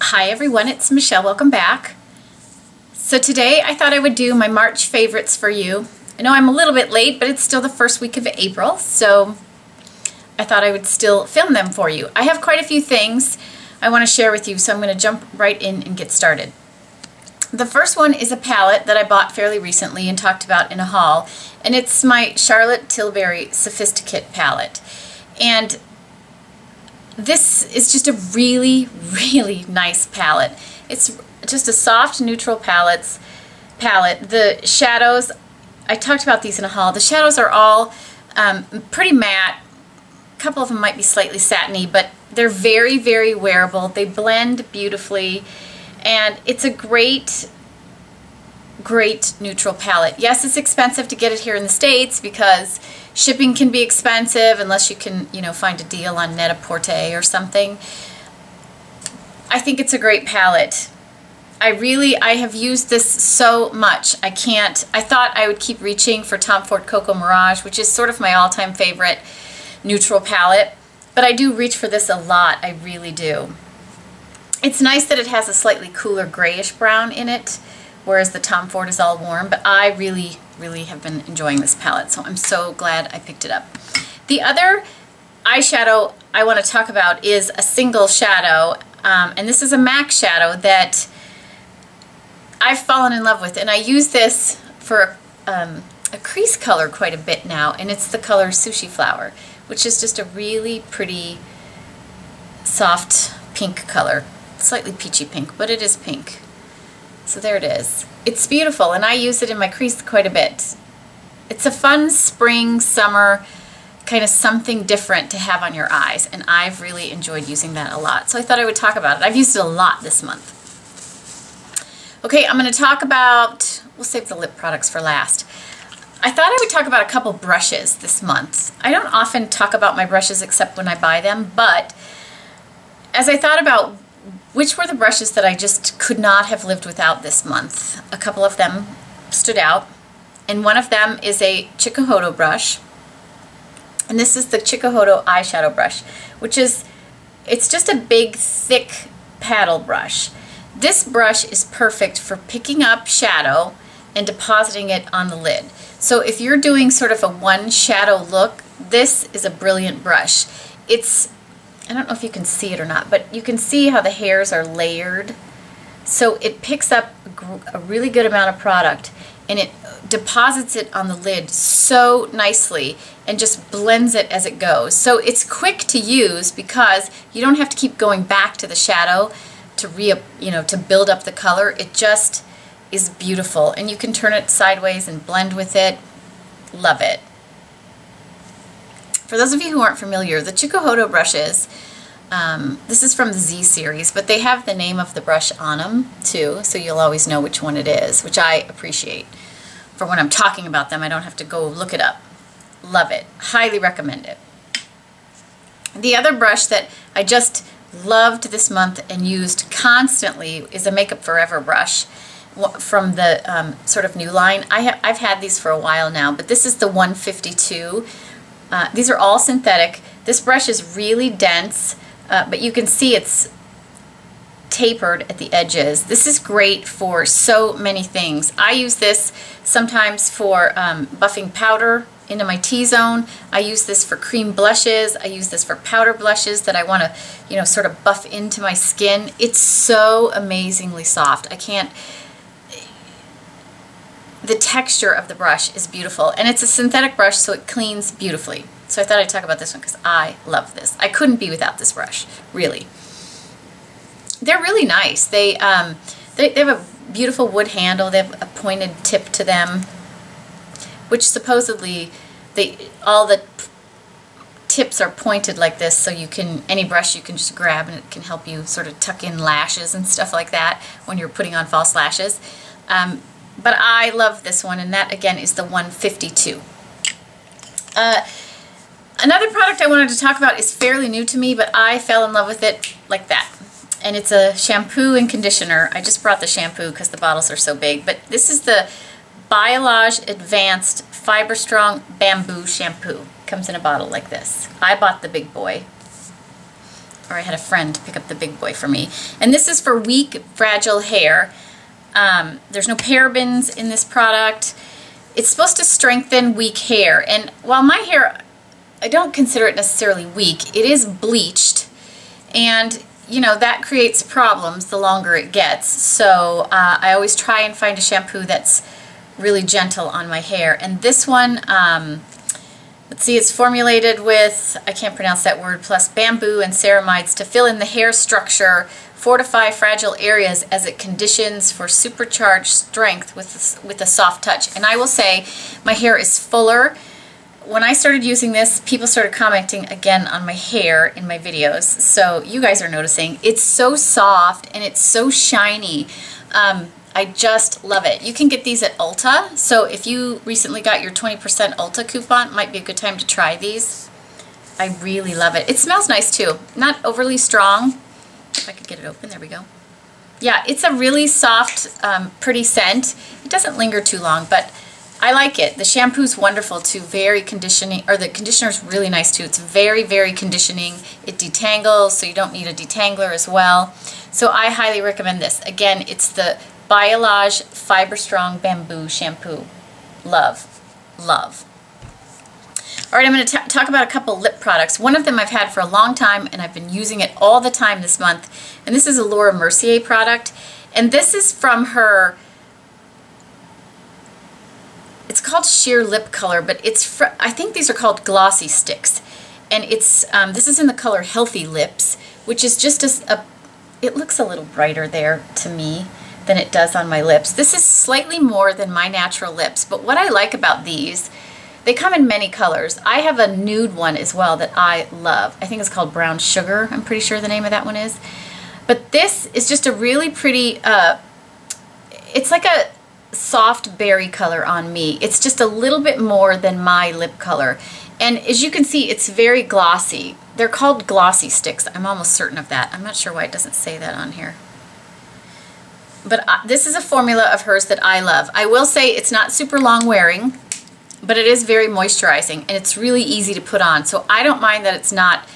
Hi everyone, it's Michelle. Welcome back. So today I thought I would do my March favorites for you. I know I'm a little bit late, but it's still the first week of April, so I thought I would still film them for you. I have quite a few things I want to share with you, so I'm going to jump right in and get started. The first one is a palette that I bought fairly recently and talked about in a haul, and it's my Charlotte Tilbury Sophisticate palette. And this is just a really, really nice palette. It's just a soft, neutral palette. The shadows, I talked about these in a haul. The shadows are all pretty matte. A couple of them might be slightly satiny, but they're very, very wearable. They blend beautifully, and it's a great neutral palette. Yes, it's expensive to get it here in the States because shipping can be expensive unless you can, find a deal on Net-a-Porter or something. I think it's a great palette. I have used this so much. I thought I would keep reaching for Tom Ford Cocoa Mirage, which is sort of my all-time favorite neutral palette, but I do reach for this a lot. I really do. It's nice that it has a slightly cooler grayish brown in it, whereas the Tom Ford is all warm, but I really have been enjoying this palette, so I'm so glad I picked it up. The other eyeshadow I want to talk about is a single shadow, and this is a MAC shadow that I've fallen in love with, and I use this for a crease color quite a bit now, and it's the color Sushi Flower, which is just a really pretty soft pink color. Slightly peachy pink, but it is pink. So there it is. It's beautiful, and I use it in my crease quite a bit. It's a fun spring, summer, kind of something different to have on your eyes, and I've really enjoyed using that a lot. So I thought I would talk about it. I've used it a lot this month. Okay, I'm going to talk about, we'll save the lip products for last. I thought I would talk about a couple brushes this month. I don't often talk about my brushes except when I buy them, but as I thought about which were the brushes that I just could not have lived without this month, a couple of them stood out, and one of them is a Chikuhodo brush, and this is the Chikuhodo eyeshadow brush, which is, it's just a big, thick paddle brush. This brush is perfect for picking up shadow and depositing it on the lid. So if you're doing sort of a one shadow look, this is a brilliant brush. I don't know if you can see it or not, but you can see how the hairs are layered. So it picks up a really good amount of product, and it deposits it on the lid so nicely and just blends it as it goes. So it's quick to use because you don't have to keep going back to the shadow to to build up the color. It just is beautiful, and you can turn it sideways and blend with it. Love it. For those of you who aren't familiar, the Chikuhodo brushes, this is from the Z series, but they have the name of the brush on them too, so you'll always know which one it is, which I appreciate. For when I'm talking about them, I don't have to go look it up. Love it. Highly recommend it. The other brush that I just loved this month and used constantly is a Makeup Forever brush from the sort of new line. I've had these for a while now, but this is the 152. These are all synthetic. This brush is really dense, but you can see it's tapered at the edges. This is great for so many things. I use this sometimes for buffing powder into my T-zone. I use this for cream blushes. I use this for powder blushes that I want to, sort of buff into my skin. It's so amazingly soft. The texture of the brush is beautiful, and it's a synthetic brush, so it cleans beautifully. So I thought I'd talk about this one because I love this. I couldn't be without this brush, really. They're really nice. They have a beautiful wood handle. They have a pointed tip to them, which supposedly all the tips are pointed like this, so any brush you can just grab, and it can help you sort of tuck in lashes and stuff like that when you're putting on false lashes. But I love this one, and that again is the 152. Another product I wanted to talk about is fairly new to me, but I fell in love with it like that. And it's a shampoo and conditioner. I just brought the shampoo because the bottles are so big, but this is the Biolage Advanced Fiberstrong Bamboo Shampoo. Comes in a bottle like this. I bought the big boy. or I had a friend pick up the big boy for me. And this is for weak, fragile hair. There's no parabens in this product. It's supposed to strengthen weak hair. And while my hair, I don't consider it necessarily weak, it is bleached. And, you know, that creates problems the longer it gets. So I always try and find a shampoo that's really gentle on my hair. And this one, let's see, it's formulated with, I can't pronounce that word, plus bamboo and ceramides to fill in the hair structure, fortify fragile areas as it conditions for supercharged strength with a soft touch. And I will say, my hair is fuller. When I started using this, people started commenting again on my hair in my videos. So you guys are noticing. It's so soft and it's so shiny. I just love it. You can get these at Ulta. So if you recently got your 20% Ulta coupon, it might be a good time to try these. I really love it. It smells nice too. Not overly strong. If I could get it open, there we go. Yeah, it's a really soft, pretty scent. It doesn't linger too long, but I like it. The shampoo's wonderful too, very conditioning, or the conditioner's really nice too. It's very, very conditioning. It detangles, so you don't need a detangler as well. So I highly recommend this. Again, it's the Biolage Fiberstrong Bamboo Shampoo. Love, love. All right, I'm going to talk about a couple lip products. One of them I've had for a long time, and I've been using it all the time this month. And this is a Laura Mercier product. And this is from her, it's called Sheer Lip Color, but it's, I think these are called glossy sticks. And it's, this is in the color Healthy Lips, which is just it looks a little brighter there to me than it does on my lips. This is slightly more than my natural lips, but what I like about these, they come in many colors. I have a nude one as well that I love. I think it's called Brown Sugar. I'm pretty sure the name of that one is. But this is just a really pretty, it's like a soft berry color on me. It's just a little bit more than my lip color. And as you can see, it's very glossy. They're called glossy sticks. I'm almost certain of that. I'm not sure why it doesn't say that on here. But this is a formula of hers that I love. I will say it's not super long wearing, but it is very moisturizing and it's really easy to put on. So I don't mind that it's not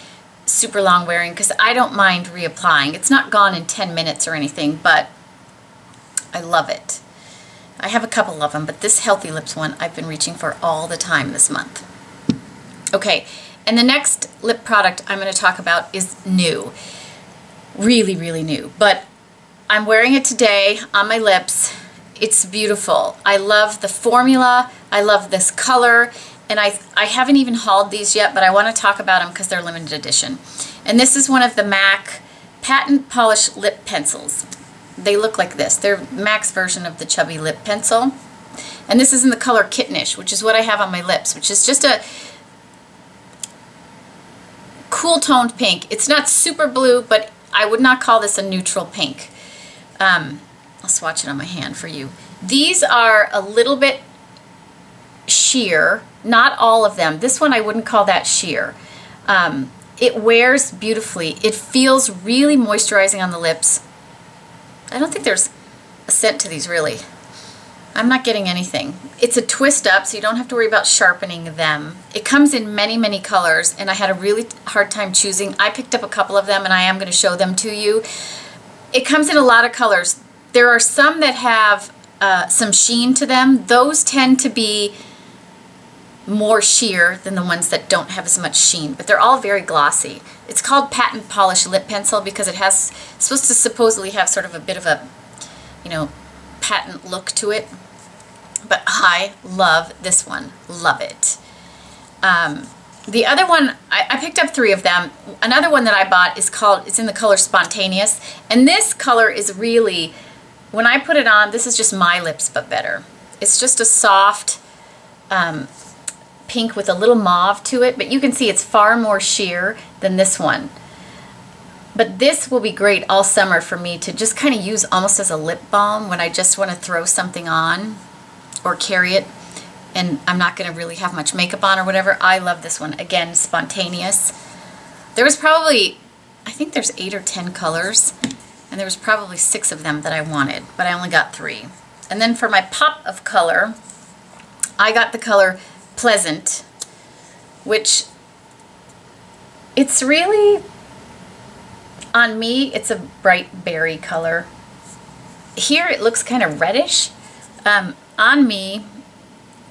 super long wearing because I don't mind reapplying. It's not gone in 10 minutes or anything, but I love it. I have a couple of them, but this Healthy Lips one I've been reaching for all the time this month. Okay, and the next lip product I'm going to talk about is new. Really, really new. But I'm wearing it today on my lips. It's beautiful. I love the formula. I love this color. And I haven't even hauled these yet, but I want to talk about them because they're limited edition. And this is one of the MAC Patentpolish lip pencils. They look like this. They're MAC's version of the chubby lip pencil. And this is in the color Kittenish, which is what I have on my lips, which is just a cool toned pink. It's not super blue, but I would not call this a neutral pink. I'll swatch it on my hand for you. These are a little bit sheer, not all of them. This one I wouldn't call that sheer. It wears beautifully. It feels really moisturizing on the lips. I don't think there's a scent to these really. I'm not getting anything. It's a twist up, so you don't have to worry about sharpening them. It comes in many, many colors, and I had a really hard time choosing. I picked up a couple of them, and I am going to show them to you. It comes in a lot of colors. There are some that have some sheen to them. Those tend to be more sheer than the ones that don't have as much sheen, but they're all very glossy. It's called Patentpolish Lip Pencil because it has, it's supposed to supposedly have sort of a bit of a, you know, patent look to it. But I love this one. Love it. The other one, I picked up 3 of them. Another one that I bought is called, it's in the color Spontaneous. And this color is really, when I put it on, this is just my lips but better. It's just a soft pink with a little mauve to it, but you can see it's far more sheer than this one. But this will be great all summer for me to just kind of use almost as a lip balm when I just want to throw something on or carry it and I'm not going to really have much makeup on or whatever. I love this one. Again, Spontaneous. There was probably, I think there's 8 or 10 colors, and there was probably 6 of them that I wanted, but I only got 3. And then for my pop of color, I got the color Pleasant, which it's really, On me, it's a bright berry color. Here it looks kind of reddish. On me,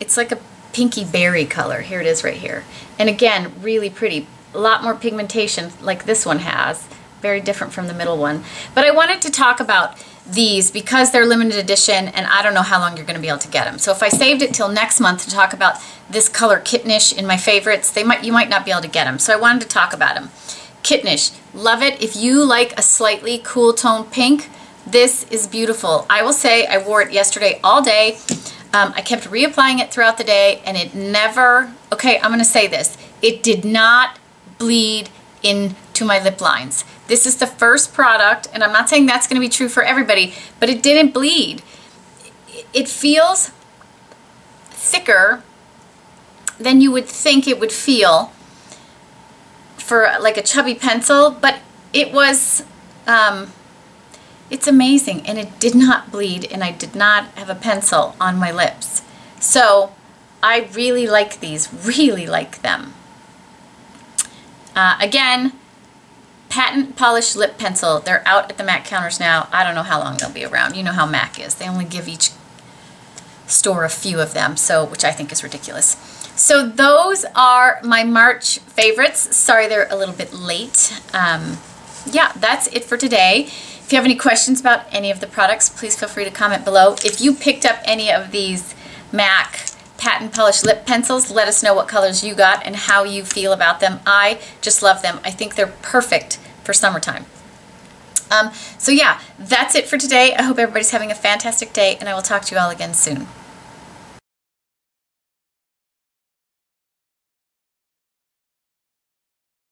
it's like a pinky berry color. Here it is right here. And again, really pretty. A lot more pigmentation like this one has. Very different from the middle one. But I wanted to talk about these because they're limited edition and I don't know how long you're going to be able to get them. So if I saved it till next month to talk about this color Kittenish in my favorites, you might not be able to get them. So I wanted to talk about them. Kittenish, love it. If you like a slightly cool tone pink, this is beautiful. I will say I wore it yesterday all day. I kept reapplying it throughout the day and it never, okay, I'm going to say this, it did not bleed into my lip lines. This is the first product, and I'm not saying that's going to be true for everybody, but it didn't bleed. It feels thicker than you would think it would feel for like a chubby pencil, but it was, it's amazing, and it did not bleed, and I did not have a pencil on my lips. So I really like these, really like them. Again, Patentpolish lip pencil. They're out at the MAC counters now. I don't know how long they'll be around. You know how MAC is. They only give each store a few of them, so which I think is ridiculous. So those are my March favorites. Sorry they're a little bit late. Yeah, that's it for today. If you have any questions about any of the products, please feel free to comment below. If you picked up any of these MAC Patentpolish lip pencils, let us know what colors you got and how you feel about them. I just love them. I think they're perfect for summertime. So yeah, that's it for today. I hope everybody's having a fantastic day, and I will talk to you all again soon.